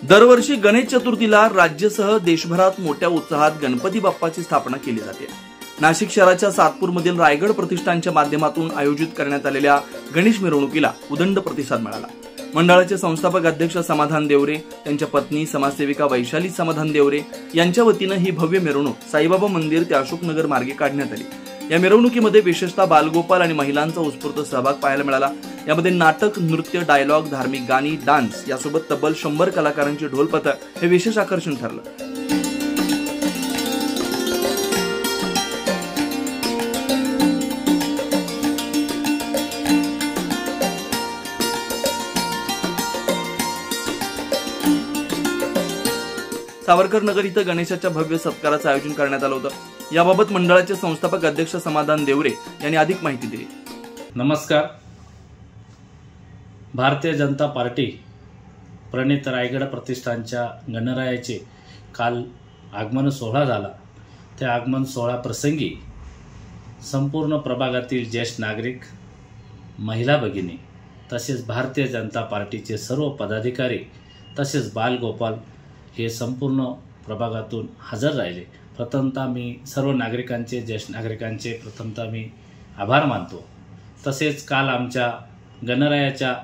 दरवर्षी गणेश चतुर्थीला राज्यासह देशभरात मोठ्या उत्साहात गणपती बाप्पाची स्थापना केली जाते। नाशिक शहराच्या सातपूरमधील रायगड प्रतिष्ठानच्या माध्यमातून आयोजित करण्यात आलेल्या गणेश मिरवणुकीला उदंड प्रतिसाद मिळाला। मंडळाचे संस्थापक अध्यक्ष समाधान देवरे, त्यांच्या पत्नी समाजसेविका वैशाली समाधान देवरे यांच्या वतीने ही भव्य मिरवणूक साईबाबा मंदिर ते अशोकनगर मार्गे काढण्यात आली। या मिरवणुकीमध्ये विशेषतः बालगोपाल आणि महिलांचा उत्स्फूर्त सहभाग पाहायला मिळाला। यामध्ये नाटक, नृत्य, डायलॉग, धार्मिक गाणी, डान्स यासोबत तब्बल 100 कलाकारांचे ढोल पथक हे विशेष आकर्षण ठरलं। सावरकर नगर इथं गणेशाच्या भव्य सत्काराचं आयोजन करण्यात आलं होतं। याबाबत मंडळाचे संस्थापक अध्यक्ष समाधान देवरे यांनी अधिक माहिती दिली। नमस्कार। भारतीय जनता पार्टी प्रणित रायगड प्रतिष्ठानच्या गणरायाचे काल आगमन सोहळा झाला। त्या आगमन सोहळा प्रसंगी संपूर्ण प्रभागातील ज्येष्ठ नागरिक, महिला भगिनी तसेच भारतीय जनता पार्टीचे सर्व पदाधिकारी तसेच बालगोपाल हे संपूर्ण प्रभागातून हजर राहिले। प्रथमतः मी सर्व नागरिकांचे, ज्येष्ठ नागरिकांचे प्रथमतः मी आभार मानतो। तसेच काल आमच्या गणरायाच्या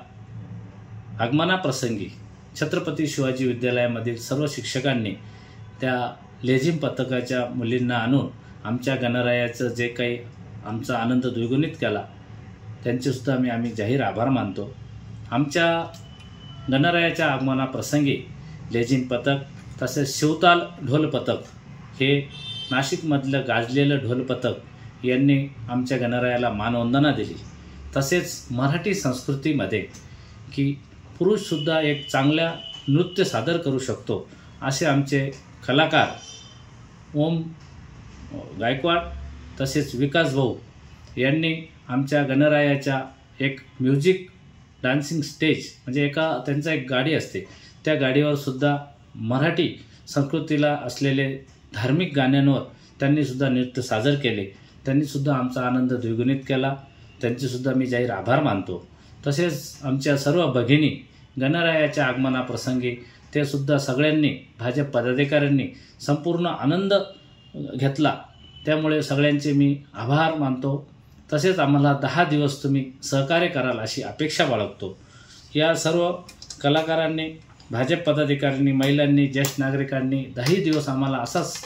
आगमनाप्रसंगी छत्रपती शिवाजी विद्यालयामधील सर्व शिक्षकांनी त्या लेझिम पथकाच्या मुलींना आणून आमच्या गणरायाचं जे काही आमचा आनंद द्विगुणित केला, त्यांचेसुद्धा आम्ही जाहीर आभार मानतो। आमच्या गणरायाच्या आगमनाप्रसंगी लेझिम पथक तसेच शिवताल ढोल पथक हे नाशिकमधलं गाजलेलं ढोल पथक यांनी आमच्या गणरायाला मानवंदना दिली। तसेच मराठी संस्कृतीमध्ये की पुरुषसुद्धा एक चांगल्या नृत्य सादर करू शकतो असे आमचे कलाकार ओम गायकवाड तसेच विकास भाऊ यांनी आमच्या गणरायाच्या एक म्युझिक डान्सिंग स्टेज म्हणजे त्यांचा एक गाडी असते, त्या गाडीवर सुद्धा मराठी संस्कृतीला असलेले धार्मिक गाण्यांवर त्यांनीसुद्धा नृत्य सादर केले। त्यांनीसुद्धा आमचा आनंद द्विगुणित केला, त्यांचेसुद्धा मी जाहीर आभार मानतो। तसेच आमच्या सर्व भगिनी गणरायाच्या आगमनाप्रसंगी ते सुद्धा सगळ्यांनी, भाजप पदाधिकाऱ्यांनी संपूर्ण आनंद घेतला, त्यामुळे सगळ्यांचे मी आभार मानतो। तसेच आम्हाला 10 दिवस तुम्ही सहकार्य कराल अशी अपेक्षा बाळगतो। या सर्व कलाकारांनी, भाजप पदाधिकाऱ्यांनी, महिलांनी, ज्येष्ठ नागरिकांनी 10 दिवस आम्हाला असाच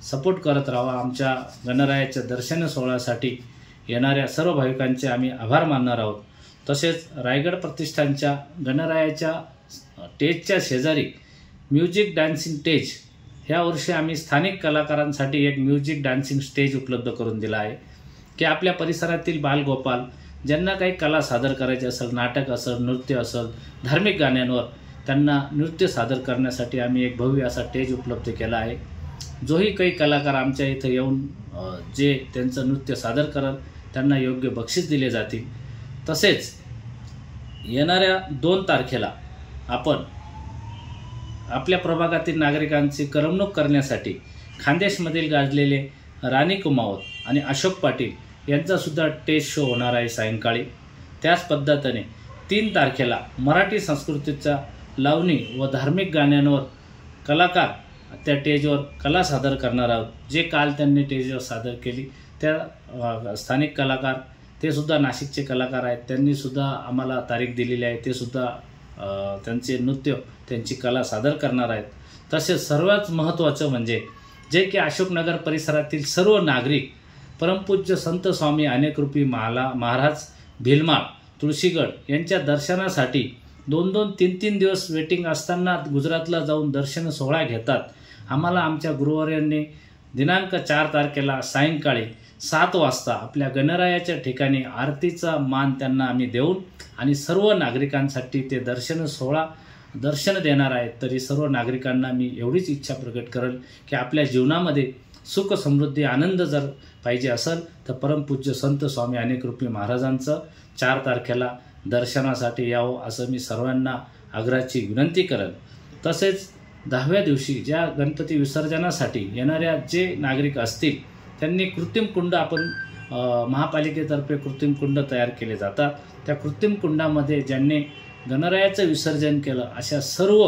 सपोर्ट करत राहावा। आमच्या गणरायाच्या दर्शन सोहळ्यासाठी येणाऱ्या सर्व भाविकांचे आम्ही आभार मानणार आहोत। तसेच रायगड प्रतिष्ठानच्या गणरायाच्या स्टेजच्या शेजारी म्युझिक डान्सिंग स्टेज ह्या वर्षी आम्ही स्थानिक कलाकारांसाठी एक म्युझिक डान्सिंग स्टेज उपलब्ध करून दिला आहे की आपल्या परिसरातील बालगोपाल ज्यांना काही कला सादर करायची असेल, नाटक असेल, नृत्य असेल, धार्मिक गाण्यांवर त्यांना नृत्य सादर करण्यासाठी आम्ही एक भव्य असा स्टेज उपलब्ध केला आहे। जोही काही कलाकार आमच्या इथं येऊन जे त्यांचं नृत्य सादर कराल त्यांना योग्य बक्षीस दिले जातील। तसेच येणाऱ्या 2 तारखेला आपण आपल्या प्रभागातील नागरिकांची करमणूक करण्यासाठी खानदेशमधील गाजलेले राणी कुमावत आणि अशोक पाटील यांचासुद्धा स्टेज शो होणार आहे सायंकाळी। त्याच पद्धतीने 3 तारखेला मराठी संस्कृतीचा लावणी व धार्मिक गाण्यांवर कलाकार त्या स्टेजवर कला सादर करणार आहोत। जे काल त्यांनी स्टेजवर सादर केली त्या स्थानिक कलाकार, ते सुद्धा नाशिकचे कलाकार आहेत, त्यांनीसुद्धा आम्हाला तारीख दिलेली आहे, ते सुद्धा त्यांचे नृत्य, त्यांची कला सादर करणार आहेत। तसेच सर्वात महत्त्वाचं म्हणजे जे की अशोकनगर परिसरातील सर्व नागरिक परमपूज्य संत स्वामी अनेकरूपी महाराज भिलमाळ तुळशीगड यांच्या दर्शनासाठी 2-2, 3-3 दिवस वेटिंग असताना गुजरातला जाऊन दर्शन सोहळा घेतात। आम्हाला आमच्या गुरुवर्यांनी दिनांक 4 तारखेला सायंकाळी 7 वाजता आपल्या गणरायाच्या ठिकाणी आरतीचा मान त्यांना आम्ही देऊन आणि सर्व नागरिकांसाठी ते दर्शन देणार आहेत। तरी सर्व नागरिकांना मी एवढीच इच्छा प्रकट करेल की आपल्या जीवनामध्ये सुख, समृद्धी, आनंद जर पाहिजे असेल तर परमपूज्य संत स्वामी अनेकरूपी महाराजांचं 4 तारखेला दर्शनासाठी यावं असं मी सर्वांना आग्रहाची विनंती करेन। तसेच 10व्या दिवशी ज्या गणपती विसर्जनासाठी येणाऱ्या जे नागरिक असतील त्यांनी कृत्रिम कुंड आपण महापालिकेतर्फे कृत्रिम कुंड तयार केले जातात। त्या कृत्रिम कुंडामध्ये ज्यांनी गणरायाचं विसर्जन केलं अशा सर्व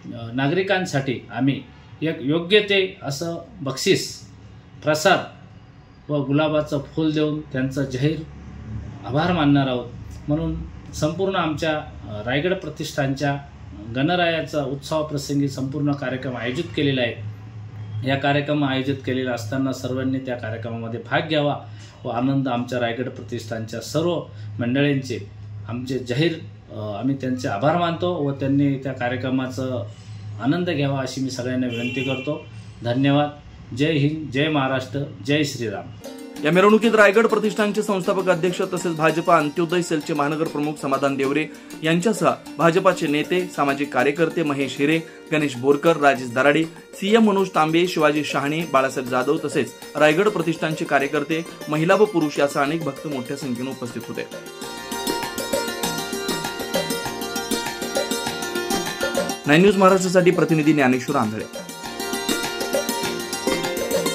नागरिकांसाठी आम्ही एक योग्य ते असं बक्षीस प्रसाद व गुलाबाचं फूल देऊन त्यांचा जाहीर आभार मानणार आहोत. म्हणून संपूर्ण आमच्या रायगड प्रतिष्ठानच्या गणरायाचा उत्सवाप्रसंगी संपूर्ण कार्यक्रम आयोजित केलेला आहे. या कार्यक्रम आयोजित केलेला असताना सर्वांनी त्या कार्यक्रमामध्ये भाग घ्यावा व आनंद आमच्या रायगड प्रतिष्ठानच्या सर्व मंडळींचे आमचे जाहीर आम्ही त्यांचे आभार मानतो व त्यांनी त्या कार्यक्रमाचा आनंद घ्यावा अशी मी सगळ्यांना विनंती करतो. धन्यवाद. जय हिंद, जय महाराष्ट्र, जय श्रीराम. या मिरवणुकीत रायगड प्रतिष्ठानचे संस्थापक अध्यक्ष तसेच भाजपा अंत्योदय सेलचे महानगर प्रमुख समाधान देवरे यांच्यासह भाजपाचे नेते, सामाजिक कार्यकर्ते महेश हिरे, गणेश बोरकर, राजेश दराडे, सीएम मनोज तांबे, शिवाजी शहाणे, बाळासाहेब जाधव तसेच रायगड प्रतिष्ठानचे कार्यकर्ते, महिला व पुरुष यासह अनेक भक्त मोठ्या संख्येने उपस्थित होते. 9 न्यूज महाराष्ट्रासाठी प्रतिनिधी ज्ञानेश्वर आंधळे.